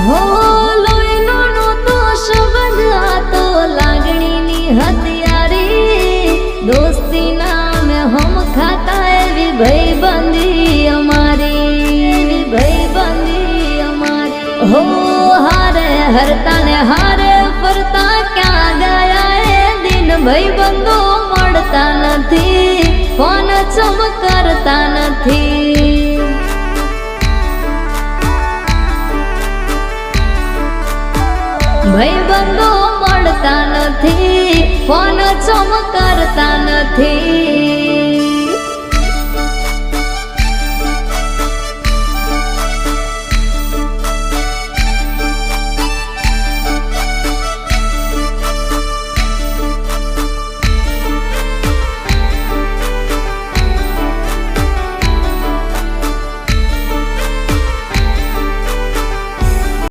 હો લોહીનો નહોતો સંબંધ, આ તો લાગણીની હથિયારી, દોસ્તી નામે હમ ખાતા એવી ભાઈબંધી અમારી, ભાઈબંધી અમારી। હો હારે હરતા ને હારે ફરતા ક્યાં ગયા એ દિન, ભાઈબંધો મળતા નથી, ફોન ચમકતા નથી। ભાઈબંધો મળતા નથી, ફોન ચમકતા નથી।